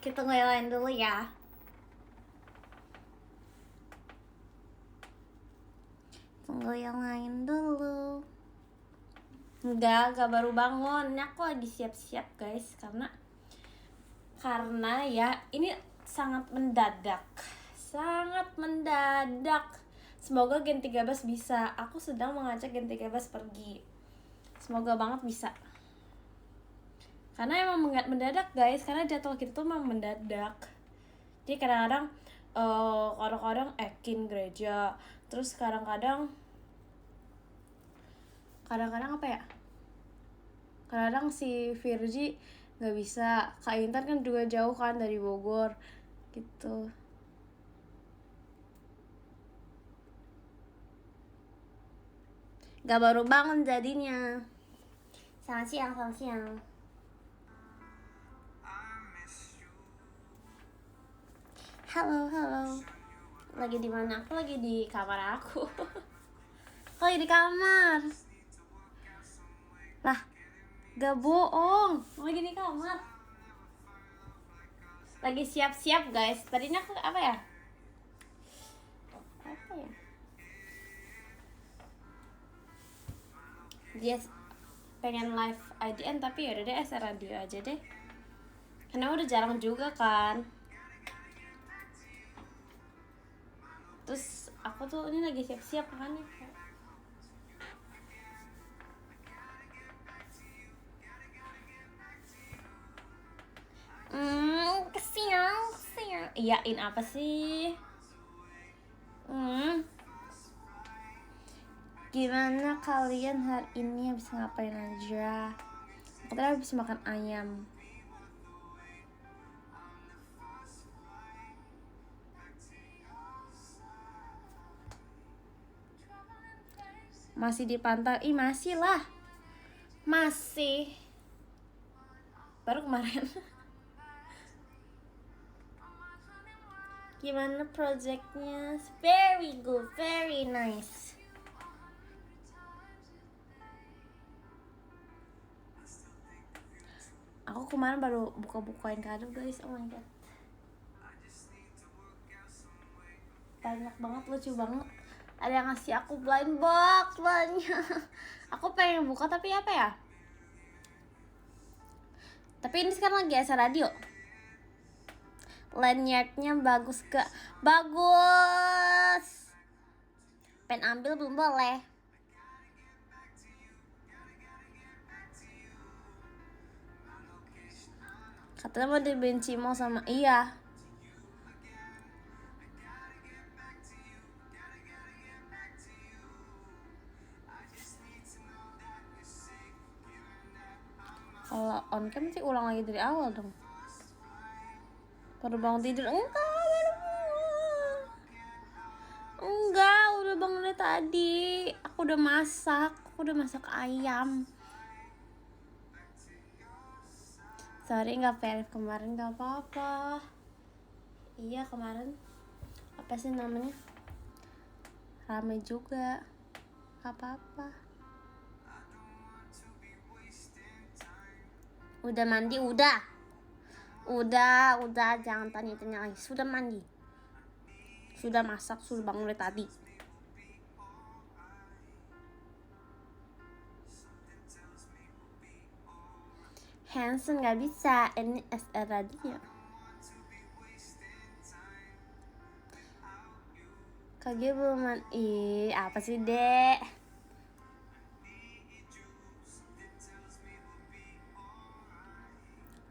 Kita ngelain dulu ya. Tunggu yang lain dulu. Enggak baru bangun. Ini aku lagi siap-siap guys, karena ya ini sangat mendadak. Semoga Gen 13 bisa. Aku sedang mengajak Gen 13 pergi. Semoga banget bisa. Karena emang mendadak guys, karena jadwal kita tuh emang mendadak. Jadi kadang-kadang gereja, terus kadang-kadang apa ya? Kadang si Virgi nggak bisa. Kak Intan kan juga jauh kan dari Bogor, gitu. Gak baru bangun jadinya. Selamat siang. Halo. Lagi di mana? Aku lagi di kamar aku. Aku lagi di kamar. Lah, gak bohong. Lagi di kamar. Lagi siap-siap guys. Tadinya aku apa ya? Dia pengen live IDN tapi yaudah deh SR Radio aja deh. Karena udah jarang juga kan. Terus aku tuh ini lagi siap-siap kan nih. Kesiang. Iyain apa sih? Gimana kalian hari ini habis ngapain aja? Aku tadi habis makan ayam. Masih di pantai? Masih lah. Masih. Baru kemarin. Gimana projectnya? Very good, very nice. Aku kemarin baru buka-bukain kado guys. Oh my god. Banyak banget, lucu banget. Ada yang ngasih aku blind box banyak. Aku pengen buka tapi apa ya? Tapi ini sekarang lagi SR Radio. Lanyardnya bagus gak? Bagus. Pengen ambil belum boleh. Katanya mau dibenci mau sama iya. Kalau on cam sih ulang lagi dari awal dong. Baru bangun tidur. Enggak, udah bangun dari tadi. Aku udah masak ayam. Sorry nggak verif kemarin, nggak apa-apa. Iya kemarin apa sih namanya, rame juga, nggak apa-apa. Udah mandi? Udah, jangan tanya-tanya lagi. Sudah mandi, sudah masak, sudah bangun dari tadi. Hansen nggak bisa, ini SR Radio. Kagak belum apa sih dek?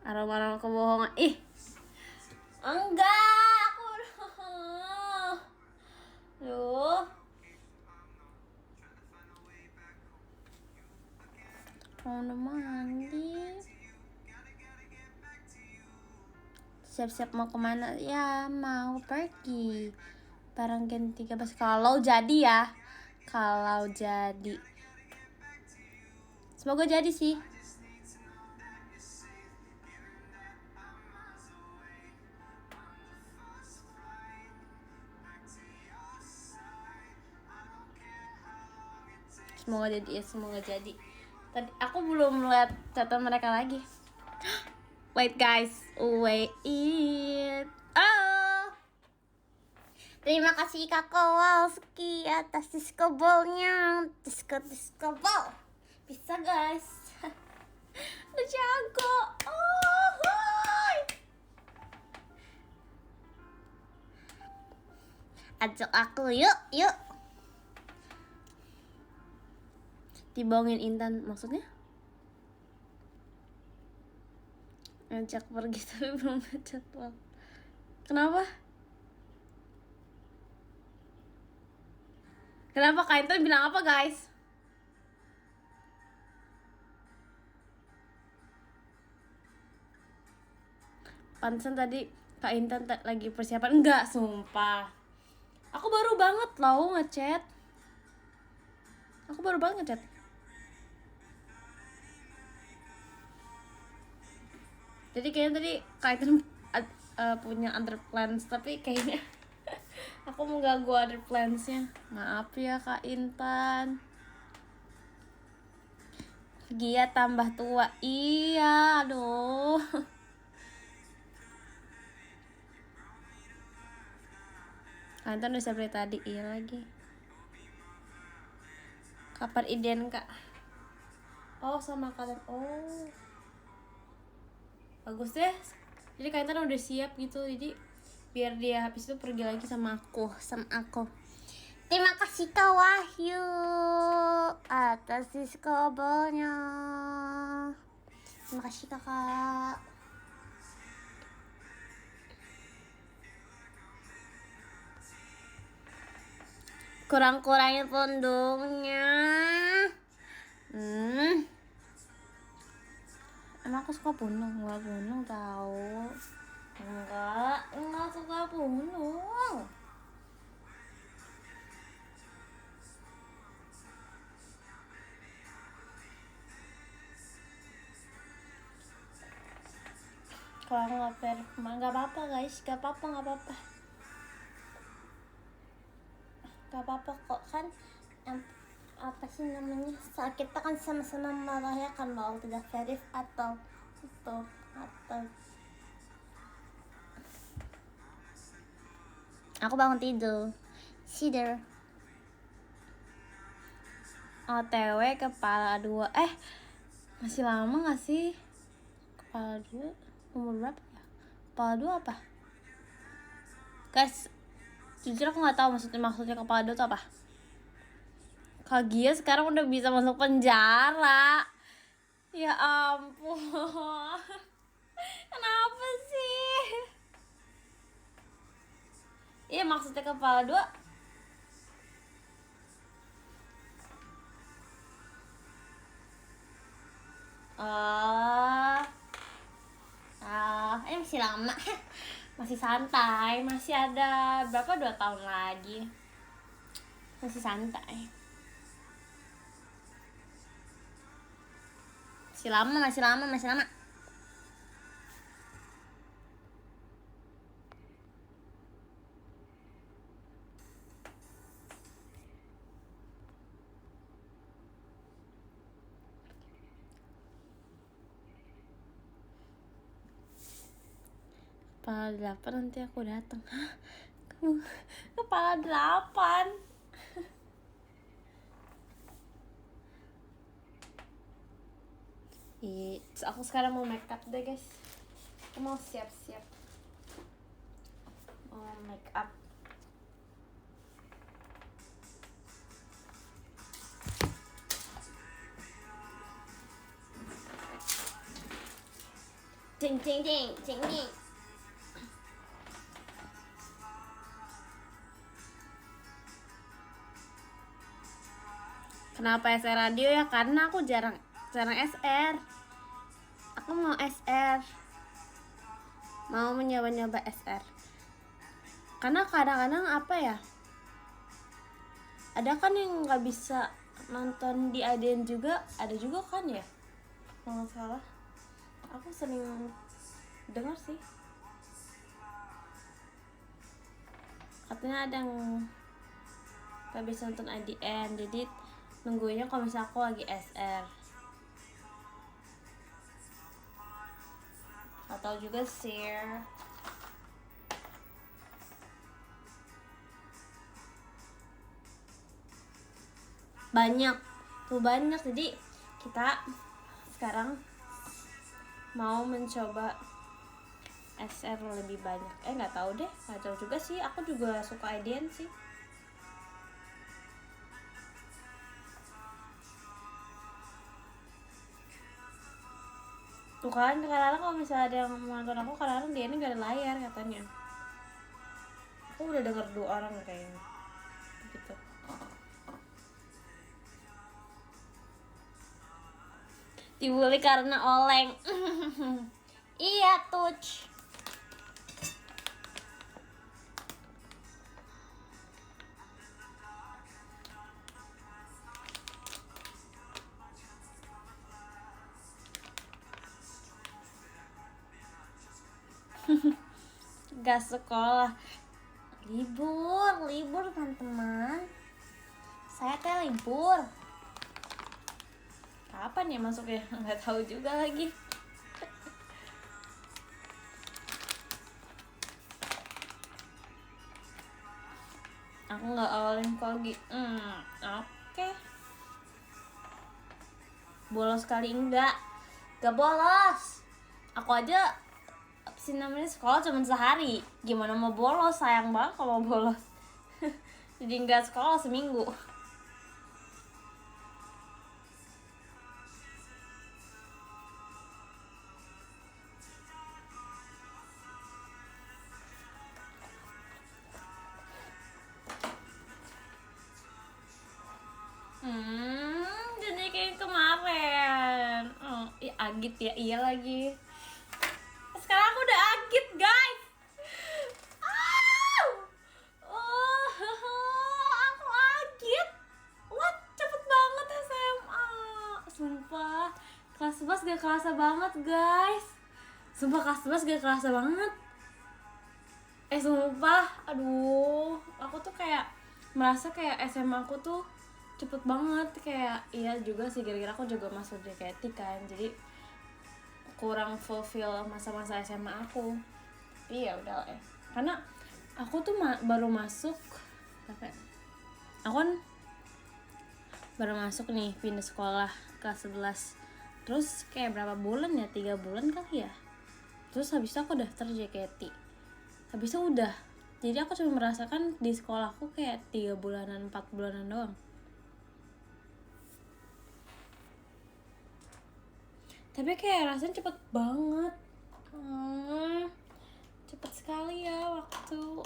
Aroma kebohongan. Enggak, aku Duh. Udah mandi. Siap-siap mau kemana? Ya mau pergi bareng Gen 13 kalau jadi ya. Semoga jadi sih. Semoga jadi. Tadi aku belum lihat catatan mereka lagi. Wait guys, wait. Oh, Terima kasih Kak Kowalski atas diskobelnya. Diskobel. bisa guys. Udah jago. Oh, hai. Ajak aku yuk. Dibohongin Intan maksudnya? Ngajak pergi tapi belum jadwal. Kenapa? Kenapa Kak Intan bilang apa guys? Pantesan tadi Kak Intan lagi persiapan. Enggak, sumpah. Aku baru banget loh ngechat. Jadi kayaknya tadi Kak Intan punya other plans, tapi kayaknya aku mau ganggu other plansnya. Maaf ya Kak Intan. Gia tambah tua. Iya, aduh. Kak Intan udah sampai tadi. Iya lagi. Kapan Iden Kak? Oh, sama kalian. Oh, bagus deh. Jadi Kak Intan udah siap gitu. Jadi biar dia habis itu pergi lagi sama aku. Terima kasih Kak Wahyu atas diskobelnya. Terima kasih Kakak. Kurang-kurangin pundungnya. Emang aku suka punung? Enggak punung tahu. Enggak suka punung. Kalau aku nggak apa-apa guys, nggak apa-apa kok kan apa sih namanya, saat kita kan sama-sama merayakan mau tidak verif atau aku bangun tidur OTW kepala 2. Masih lama nggak sih? Kepala 2 umur berapa ya? Kepala 2 apa? Guys, jujur aku nggak tahu maksudnya kepala 2 itu apa. Kak Gia sekarang udah bisa masuk penjara. Ya ampun. Kenapa sih? Iya, maksudnya kepala 2. masih lama. Masih santai, masih ada berapa 2 tahun lagi. Masih santai. Masih lama. Kepala 8 nanti aku datang. Hah? Kepala 8. Aku sekarang mau make up deh guys. Aku mau siap-siap. Mau make up. Cing. Kenapa SR radio ya? Karena aku jarang SR. Aku mau SR. Mau mencoba SR. Karena kadang-kadang apa ya? Ada kan yang nggak bisa nonton di ADN juga, ada juga kan ya? Kalau nggak salah. Aku sering dengar sih. Katanya ada yang nggak bisa nonton ADN, jadi nungguinnya kalau misalnya aku lagi SR. tahu juga sih. Banyak jadi kita sekarang mau mencoba SR lebih banyak. Nggak tahu deh, nggak tahu juga sih, aku juga suka IDN sih. Tuh kan, kadang-kadang kalau misalnya ada yang nonton aku, kadang-kadang dia ini gak ada layar katanya. Aku udah denger 2 orang kayaknya gitu. Dibully karena oleng. Iya, touch. Gak sekolah. Libur teman-teman. Saya teh libur. Kapan ya masuknya? Nggak tahu juga lagi. Aku nggak awalin pagi. Oke. Bolos kali enggak bolos. Aku aja apa sih namanya, sekolah cuma sehari. Gimana mau bolos? Sayang banget kalau mau bolos. Jadi nggak sekolah seminggu. Jadi kayak kemarin. Agit ya, iya lagi. Sekarang aku udah agit, guys. Aku agit. What? Cepet banget SMA. Sumpah, kelas 11 gak kerasa banget, guys. Sumpah kelas 11 gak kerasa banget. Sumpah, aduh, aku tuh kayak merasa kayak SMA aku tuh cepet banget. Kayak iya juga sih, gara-gara aku juga masuk JKT kan, jadi kurang fulfill masa-masa SMA aku. Iya udah lah ya, karena aku tuh baru masuk apa ya? Aku kan baru masuk nih, pindah sekolah kelas 11. Terus kayak berapa bulan ya, 3 bulan kali ya. Terus habis itu aku daftar JKT. Habis itu udah, jadi aku cuma merasakan di sekolahku kayak 3 bulanan, 4 bulanan doang. Tapi kayak rasanya cepet banget. Cepet sekali ya waktu.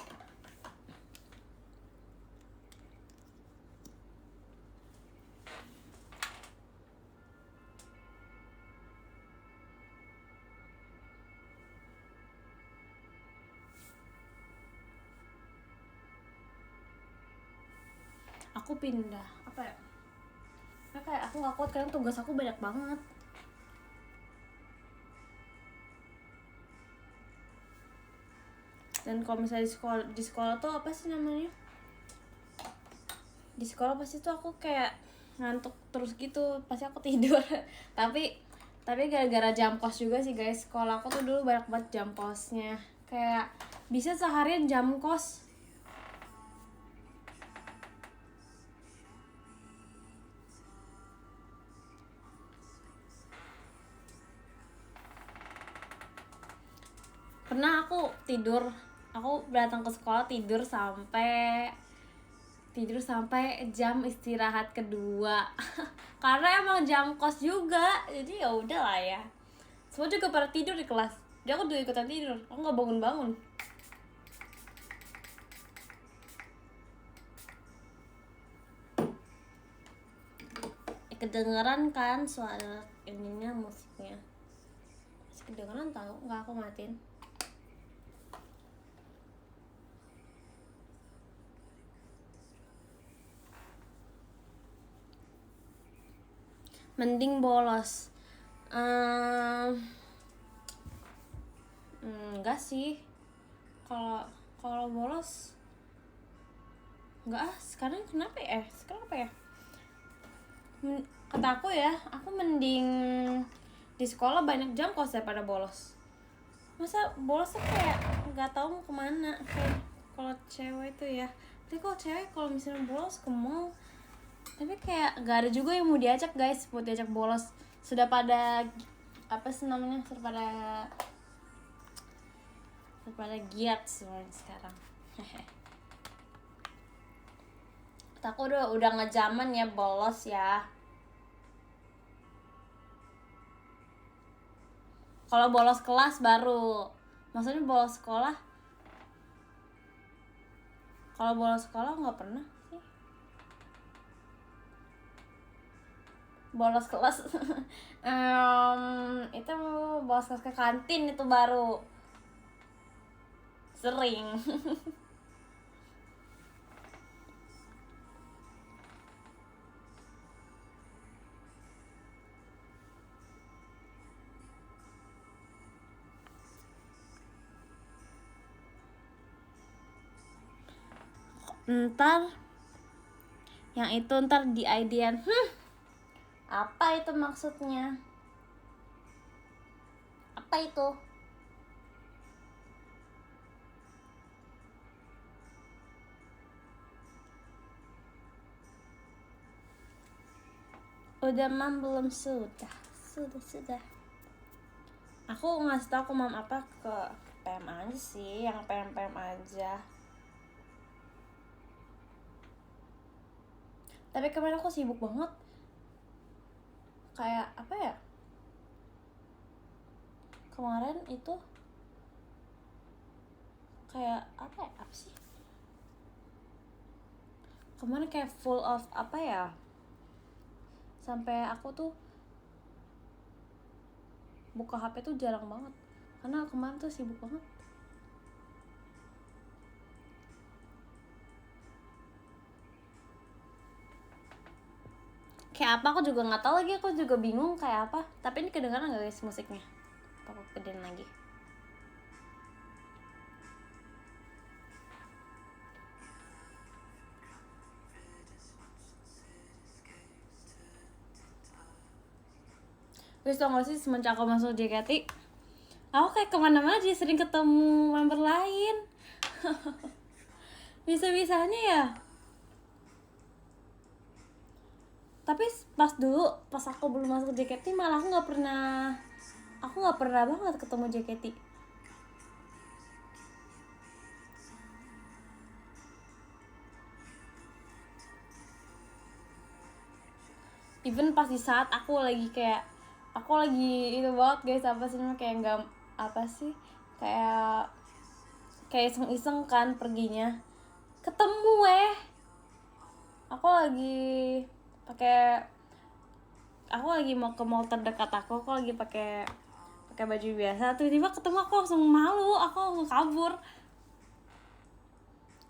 Aku pindah apa ya, kayak aku gak kuat karena tugas aku banyak banget. Dan kalau misalnya di sekolah tuh apa sih namanya, di sekolah pasti tuh aku kayak ngantuk terus gitu, pasti aku tidur. tapi gara-gara jam kos juga sih guys. Sekolah aku tuh dulu banyak banget jam kosnya, kayak bisa seharian jam kos. Pernah aku datang ke sekolah tidur sampai jam istirahat kedua. Karena emang jam kos juga, jadi ya udah lah ya. Semua juga pada tidur di kelas, jadi aku juga ikutan tidur, aku nggak bangun-bangun. Kedengeran kan suara ininya, musiknya masih kedengeran tau, nggak aku matiin. Mending bolos. Enggak sih, kalau bolos enggak. Sekarang kenapa ya? Sekarang apa ya? Kata aku ya, aku mending di sekolah banyak jam kos daripada bolos. Masa bolos tuh kayak nggak tahu mau kemana. Kayak kalau cewek tuh ya, tapi kalau cewek kalau misalnya bolos ke mall, tapi kayak nggak ada juga yang mau diajak guys, buat diajak bolos. Sudah pada apa sih namanya, sudah pada giat semuanya sekarang. Aku udah ngejaman ya bolos ya. Kalau bolos kelas baru, maksudnya bolos sekolah. Kalau bolos sekolah nggak pernah sih. Bolos kelas, itu bolos kelas ke kantin itu baru sering. Ntar yang itu ntar di idean, apa itu maksudnya, apa itu? Udah mam belum? Sudah. Aku ngasih tau ke mam apa, ke PM aja sih, yang PM aja. Tapi kemarin aku sibuk banget. Kayak apa ya? Kemarin itu kayak apa ya? Apa sih? Kemarin kayak full of apa ya? Sampai aku tuh buka HP tuh jarang banget. Karena kemarin tuh sibuk banget. Kayak apa aku juga nggak tahu lagi, aku juga bingung kayak apa. Tapi ini kedengaran nggak guys musiknya? Apa aku gedein lagi? Guys, tau gak sih semenjak aku masuk JKT, aku kayak kemana-mana jadi sering ketemu member lain. Bisa-bisanya ya. Tapi pas aku belum masuk JKT malah aku nggak pernah banget ketemu JKT. Even pas di saat aku lagi itu banget guys, apa sih namanya, kayak nggak apa sih, kayak iseng-iseng kan perginya, ketemu aku lagi mau ke mall terdekat aku lagi pakai baju biasa, tiba-tiba ketemu, aku langsung malu, aku langsung kabur.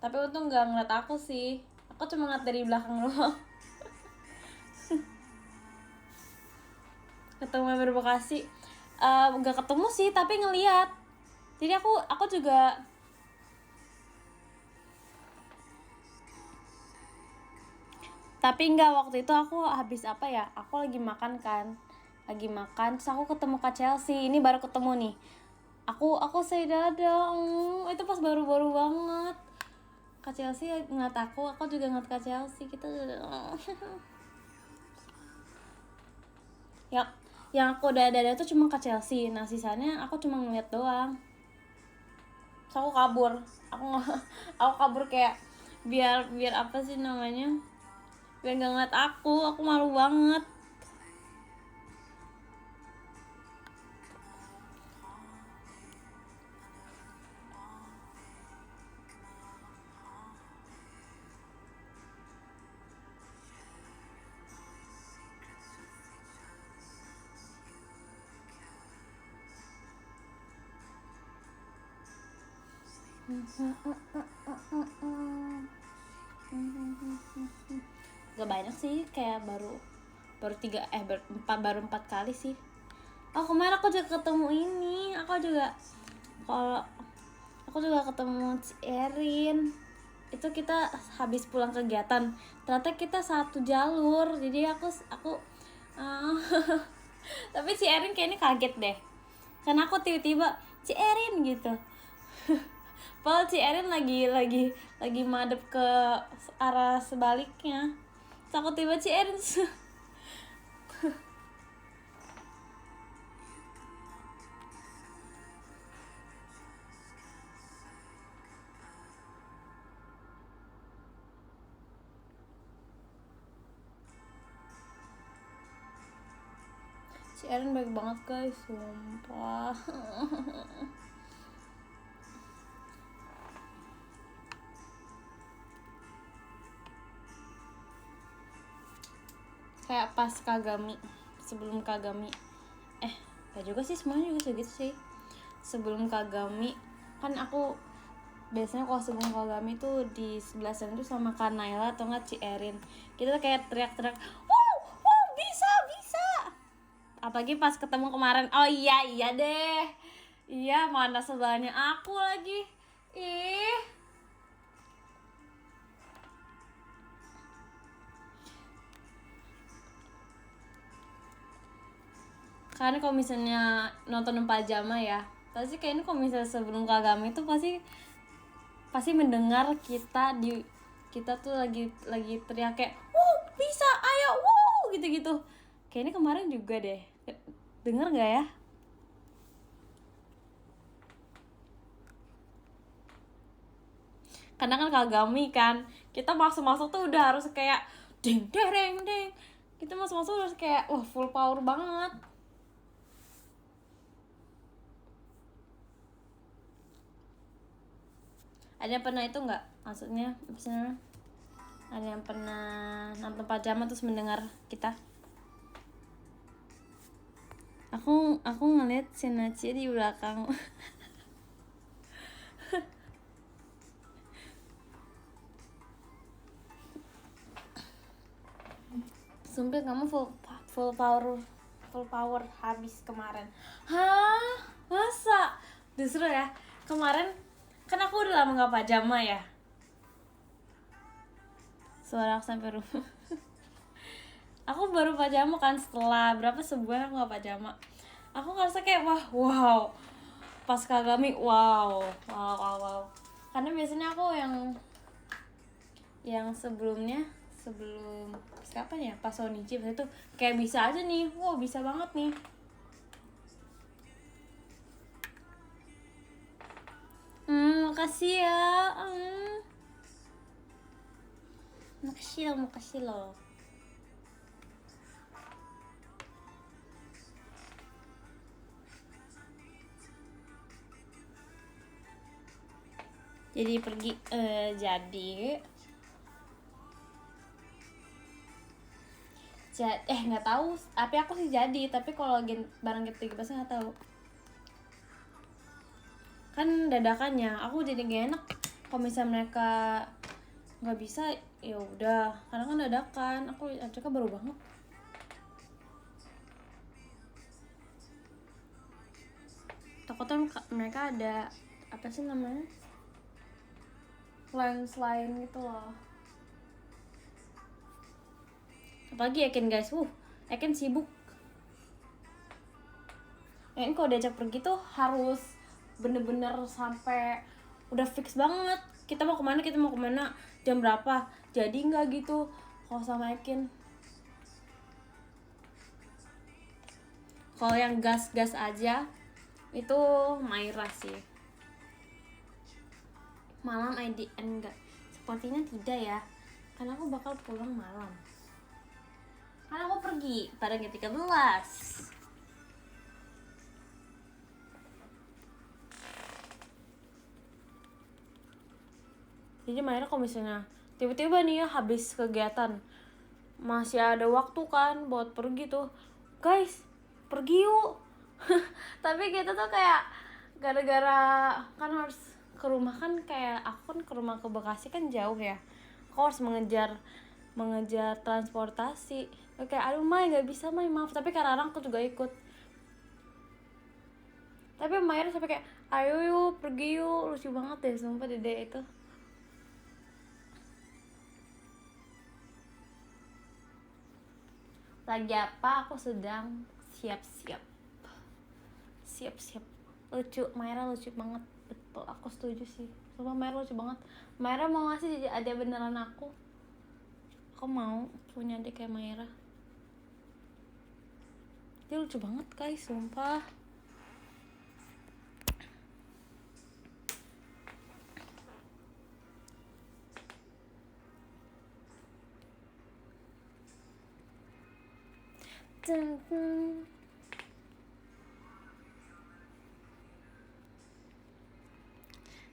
Tapi untung nggak ngeliat aku sih, aku cuma ngeliat dari belakang doang. Ketemu member Bekasi, nggak ketemu sih tapi ngeliat. Jadi aku juga tapi enggak, waktu itu aku habis apa ya, aku lagi makan terus aku ketemu Kak Chelsea, ini baru ketemu nih, aku say dadah, itu pas baru banget. Kak Chelsea ngeliat aku juga ngeliat Kak Chelsea gitu. Ya, yang aku dada tuh cuma Kak Chelsea, nah sisanya aku cuma ngeliat doang. Terus aku kabur kayak biar apa sih namanya, biar gak ngeliat aku malu banget. Gak banyak sih, kayak baru 4 kali sih. Kemarin aku juga ketemu ini, aku juga ketemu si Erin. Itu kita habis pulang kegiatan, ternyata kita satu jalur, jadi aku tapi si Erin kayaknya kaget deh, karena aku tiba-tiba Ci Erin gitu. Padahal Ci Erin lagi madep ke arah sebaliknya. Takut tiba Ci Erin si Erin baik banget guys, sumpah. Kayak pas Kagami, sebelum Kagami, gak juga sih, semuanya juga segitu sih. Sebelum Kagami kan aku biasanya kalau sebelum Kagami tuh di sebelah sana tuh sama Kak Naila atau nggak Ci Erin, kita tuh kayak teriak-teriak, wow wow bisa bisa. Apalagi pas ketemu kemarin, oh iya deh, iya mana sebelahnya aku lagi, ih. Karena kalau misalnya nonton 4 jam ya, pasti kayaknya kalau misalnya sebelum Kagami itu pasti mendengar kita tuh lagi teriak kayak wow bisa ayo wow gitu kayaknya kemarin juga deh, denger nggak ya? Karena kan Kagami kan kita masuk tuh udah harus kayak ding deng deng, kita masuk harus kayak wah full power banget. Ada yang pernah itu nggak, maksudnya ada yang pernah nonton pajama terus mendengar kita? Aku ngeliat si Naci di belakang. Sumpah kamu full power habis kemarin. Hah? Masa? Justru ya kemarin kan aku udah lama gak pajama ya. Suara aku sampai rumah. Aku baru pajama kan setelah berapa sebulan aku gak pajama. Aku ngerasa kayak wow. Pas Kagami wow. Karena biasanya aku yang sebelum kapan ya, pas Onichi pas itu kayak bisa aja nih, wow bisa banget nih. Makasih ya. Makasih loh. Jadi pergi nggak tahu, tapi aku sih jadi, tapi kalau barang kita pasti nggak tahu. Kan dadakannya, aku jadi gak enak kalau misalnya mereka nggak bisa, ya udah, karena kan dadakan, aku mereka baru banget. Takutnya mereka ada apa sih namanya, plans lain gitu loh. Apalagi Eken guys, Eken sibuk. Eken kalau diajak pergi tuh harus bener-bener sampai udah fix banget. Kita mau kemana, jam berapa. Jadi nggak gitu kalau sama Eken. Kalau yang gas-gas aja itu Maira sih. Malam enggak. Sepertinya tidak ya. Karena aku bakal pulang malam. Karena aku pergi pada jam 13. Jadi Maira kalau misalnya tiba-tiba nih ya habis kegiatan masih ada waktu kan buat pergi tuh, guys pergi yuk. Tapi kita tuh kayak gara-gara kan harus ke rumah, kan kayak aku kan ke rumah ke Bekasi kan jauh ya, aku harus mengejar transportasi. Kayak aduh Mai nggak bisa Mai, maaf, tapi karena aku juga ikut. Tapi Maira sampai kayak ayo yuk pergi yuk, lucu banget deh sumpah dede itu. Lagi apa? Aku sedang siap-siap lucu. Myra lucu banget, betul, aku setuju sih. Sumpah Myra lucu banget. Myra mau ngasih adik beneran aku mau punya adik kayak Myra. Dia lucu banget guys, sumpah.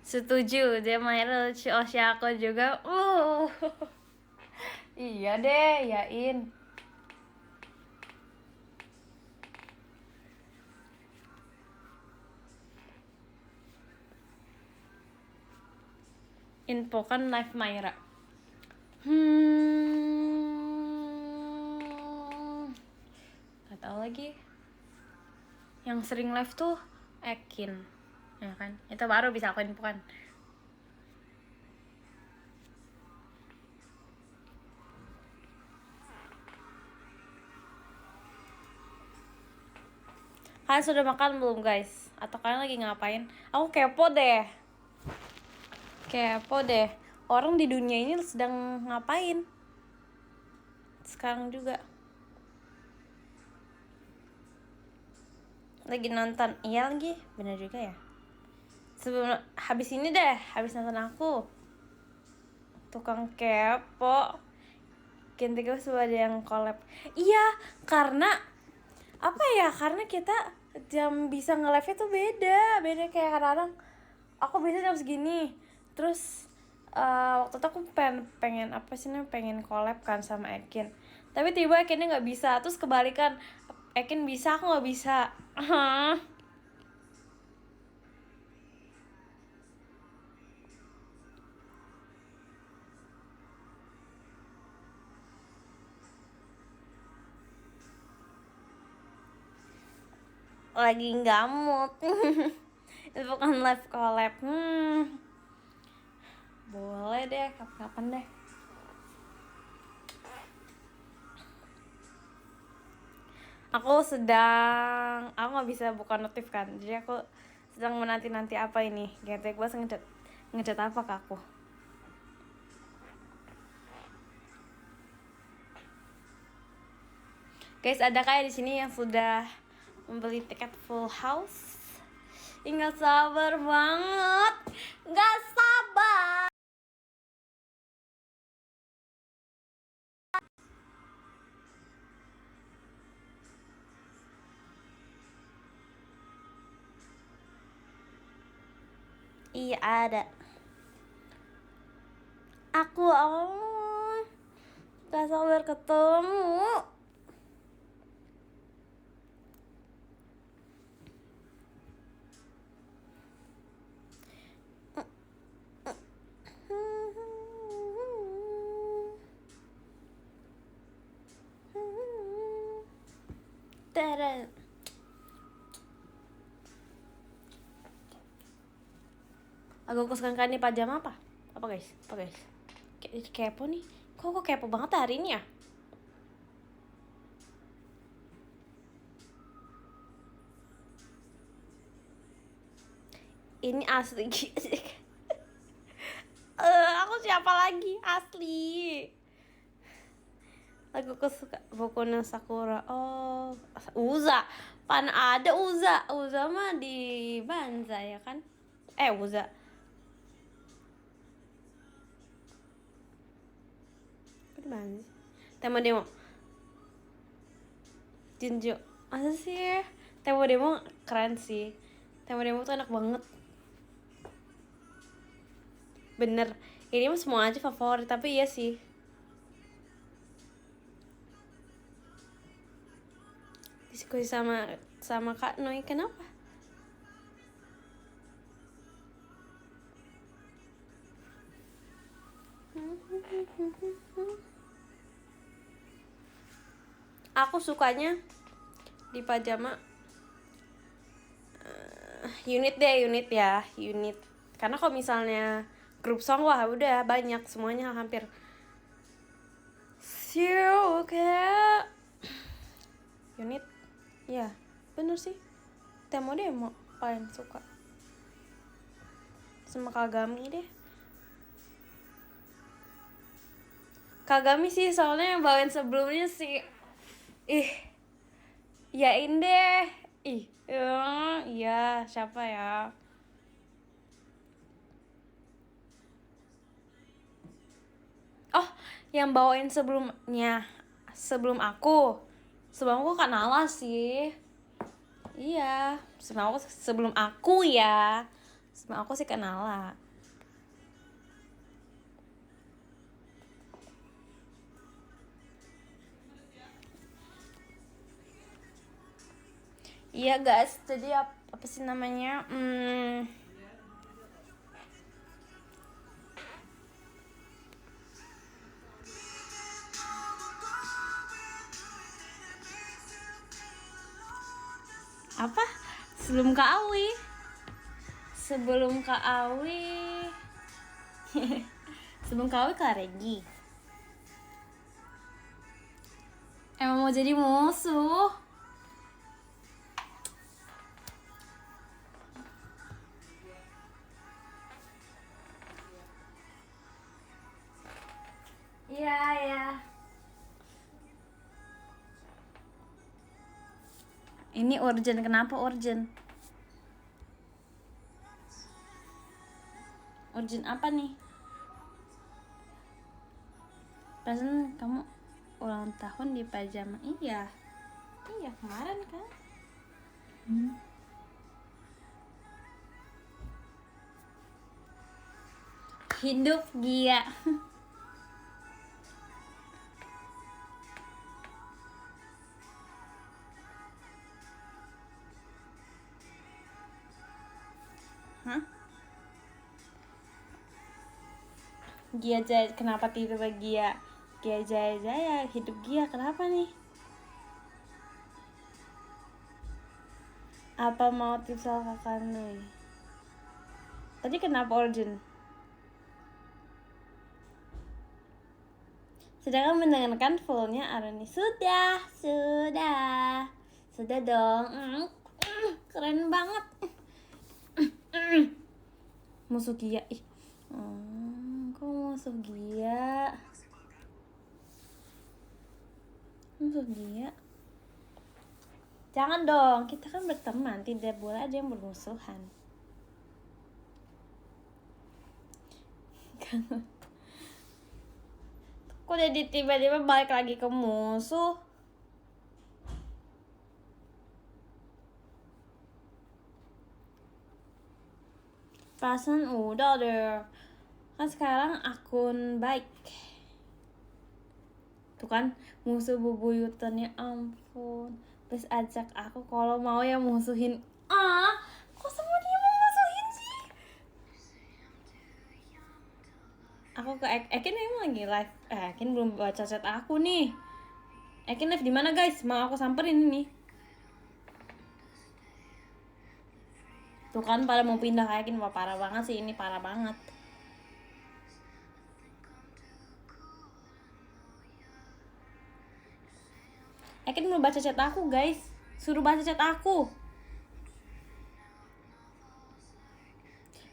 Setuju, dia Myra lucu. Osha aku juga. Iya deh, yain. Info kan live Myra. Gak tau lagi. Yang sering live tuh Ekin, ya kan? Itu baru bisa aku infokan. Kalian sudah makan belum guys? Atau kalian lagi ngapain? Aku kepo deh. Orang di dunia ini sedang ngapain sekarang juga? Lagi nonton. Iya lagi, bener juga ya. Sebelum habis ini deh, habis nonton aku, tukang kepo, ganti gue sebagai yang collab. Iya, karena apa ya? Karena kita jam bisa nge-live itu beda kayak kadang-kadang aku bisa jam segini. Terus waktu itu aku pengen apa sih nih, pengen collab kan sama Ekin. Tapi tiba Ekinnya nggak bisa. Terus kebalikan, Ekin bisa, aku nggak bisa. Lagi nggak mood. Itu bukan live collab. Boleh deh, kapan-kapan deh. Aku nggak bisa buka notif kan, jadi aku sedang menanti apa ini. Getek gue ngechat apa ke aku. Guys, ada kayak di sini yang sudah membeli tiket full house? Nggak sabar banget, nggak sabar. Iya ada. Aku nggak sabar ketemu. Teren. Aku kesukaan kan nih pajama apa? Apa guys? Kepo nih. Kok kepo banget hari ini ya? Ini asli. Aku siapa lagi? Asli. Aku kesuka Boku Sakura. Oh, Uza. Pan ada Uza. Uza mah di Banza ya kan? Uza. Kok di Banza? Tema demo. Jinjo. Masa sih? Tema demo keren sih. Tema demo tuh enak banget. Bener. Ini mah semua aja favorit, tapi iya sih. Diskusi sama Kak Noi, kenapa? Aku sukanya di pajama unit ya. Karena kalau misalnya grup song, wah udah banyak, semuanya hampir. Kayak unit, ya bener sih. Demo paling suka sama Kagami deh. Kagami sih soalnya yang bawain sebelumnya sih. Yain deh. Iya, siapa ya? Oh, yang bawain sebelumnya. Sebelum aku Kak Nala sih. Iya, sebelum aku ya. Sebelum aku sih Kak Nala. Iya guys, jadi apa sih namanya? Apa? Sebelum Kak Awi. Sebelum Kak Awi Kak Regi. Emang mau jadi musuh? Iya. Ini urgent, kenapa urgent? Urgent apa nih? Perasaan kamu ulang tahun di pajama. Iya kemarin kan. Hidup Gia. Hah? Gia Jaya, kenapa tiba-tiba Gia Jaya, hidup Gia, kenapa nih? Apa mau tips soal Kakak Nui? Tadi kenapa urgent? Sedangkan mendengarkan fullnya Aruni. Sudah dong. Keren banget. Musuh Gia. Kok musuh Gia? Jangan dong, kita kan berteman, tidak boleh ada yang bermusuhan. Kok jadi tiba-tiba balik lagi ke musuh? Perasaan udah deh. Kan sekarang akun baik. Tuh kan, musuh bubuyutan, ya ampun. Terus ajak aku kalau mau ya musuhin. Kok semua dia mau musuhin sih? Aku ke Ekin emang lagi live. Ekin belum baca chat aku nih. Ekin live di mana guys? Mau aku samperin ini. Tuh kan pada mau pindah ke Ekin. Wah, parah banget sih ini, parah banget. Ekin belum baca chat aku guys. Suruh baca chat aku.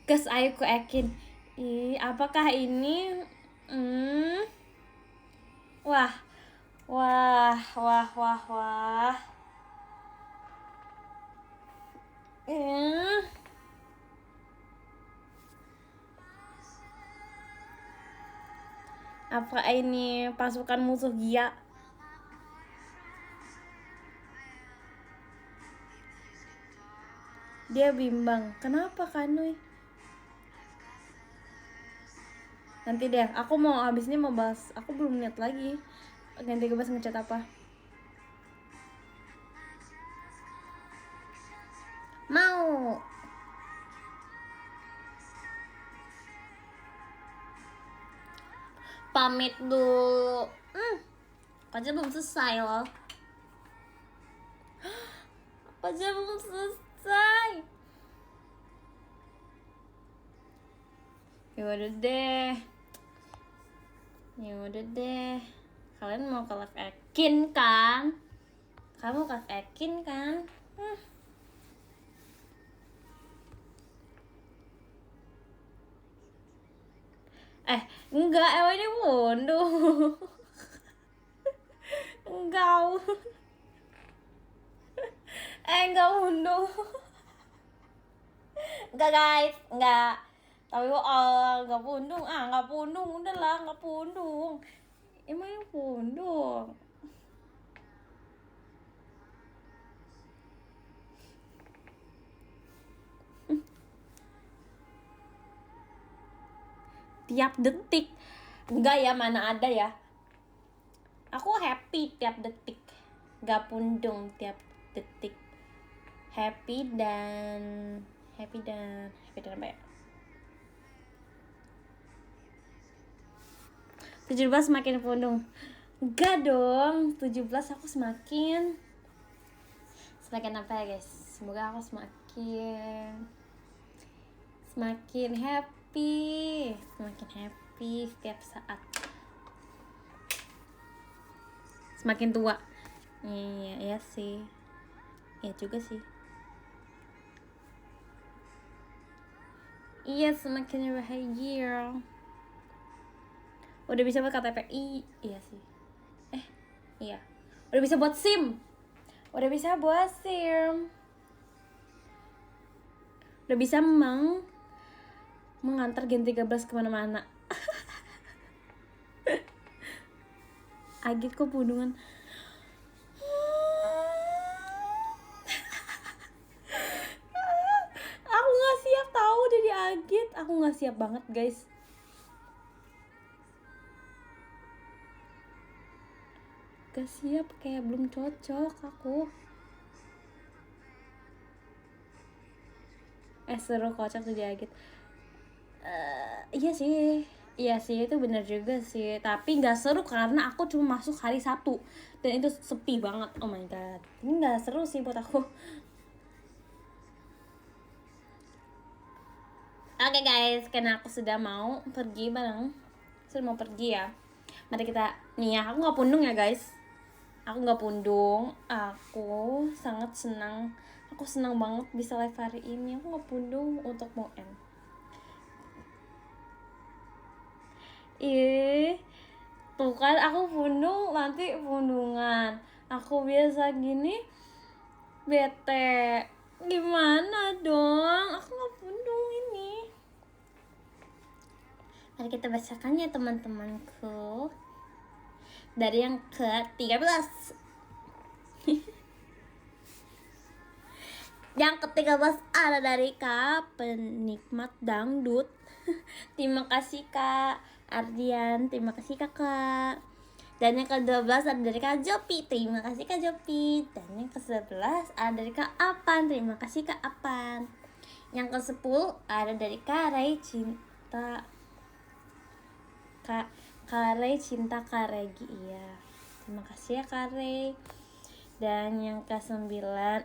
Guys, ayo ke Ekin. Apakah ini? Wah. Apa ini pasukan musuh Gia? Dia bimbang. Kenapa Kanui? Nanti deh, aku mau abis ini mau bahas. Aku belum lihat lagi. Ganti gue bahas ngechat apa. Mau. Pamit dulu. Aja belum selesai loh. Aja belum selesai. Ya udah deh. Kalian mau ke live Ekin kan? Kamu ke live Ekin kan? Enggak, Ewa ini pundung. Enggak. Enggak pundung. Enggak guys, enggak. Tapi enggak pundung, enggak pundung, udahlah, enggak pundung. Emangnya pundung. Tiap detik. Enggak ya, mana ada ya. Aku happy tiap detik. Enggak pundung tiap detik. Happy dan apa ya? 17 semakin pundung. Enggak dong, 17 aku semakin apa ya guys? Semoga aku semakin happy setiap saat. Semakin tua. Iya sih. Iya juga sih. Iya, semakin bahagia. Udah bisa buat KTP. Iya sih. Iya. Udah bisa buat SIM. Udah bisa mengantar Gen 13 kemana-mana. Agit kok pundungan. Aku gak siap tahu dari Agit. Aku gak siap banget guys. Gak siap, kayak belum cocok aku. Seru, kocak tuh dia Agit. Iya sih itu bener juga sih. Tapi gak seru karena aku cuma masuk hari Sabtu dan itu sepi banget. Oh my god, ini gak seru sih buat aku. Oke guys, karena aku sudah mau pergi ya. Mari kita, nih ya, aku gak pundung ya guys. Aku gak pundung. Aku sangat senang. Aku senang banget bisa live hari ini. Aku gak pundung untuk mau end. Tuh kan aku pundung, nanti pundungan. Aku biasa gini bete. Gimana dong? Aku gak pundung ini. Mari kita bacakan ya teman-temanku. Dari yang ke-13. Yang ke-13 ada dari Kak Penikmat Dangdut. Terima kasih Kak Ardian, terima kasih Kakak. Dan yang ke-12 ada dari Kak Jopi, terima kasih Kak Jopi. Dan yang ke-11 ada dari Kak Apan, terima kasih Kak Apan. Yang ke-10 ada dari Kak Ray Cinta Kak Regi, iya. Terima kasih ya Kak Ray. Dan yang ke-9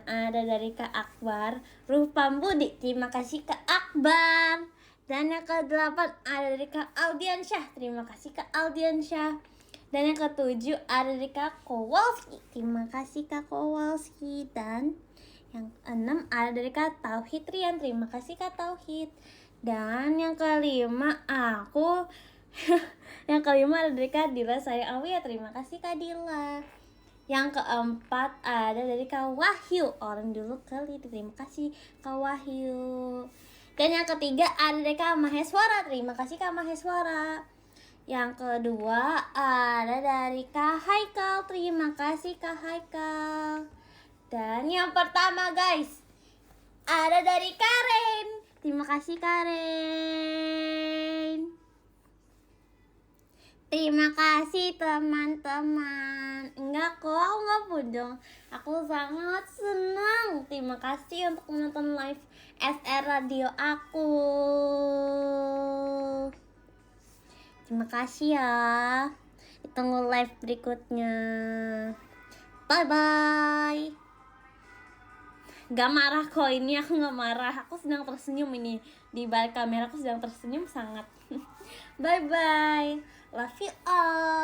ada dari Kak Akbar Ruhpambudi, terima kasih Kak Akbar. Dan yang ke-8 ada dari Kak Aldiansyah, terima kasih Kak Aldiansyah. Dan yang ke-7 ada dari Kak Kowalski, terima kasih Kak Kowalski. Dan yang ke-6 ada dari Kak Tauhid Rian, terima kasih Kak Tauhid. Dan yang ke-5 yang ke-5 ada dari Kak Dila saya Awia, terima kasih Kak Dila. Yang ke-4 ada dari Kak Wahyu, orang dulu kali, terima kasih Kak Wahyu. Dan yang ketiga ada dari Kak Maheswara, terima kasih Kak Maheswara. Yang kedua ada dari Kak Haikal, terima kasih Kak Haikal. Dan yang pertama guys ada dari Karen, terima kasih Karen. Terima kasih teman-teman. Enggak kok, aku gak pundung. Aku sangat senang. Terima kasih untuk menonton live SR Radio aku. Terima kasih ya. Tunggu live berikutnya. Bye-bye. Gak marah kok, ini aku gak marah. Aku sedang tersenyum ini. Di balik kamera aku sedang tersenyum sangat. Bye-bye. Love you all.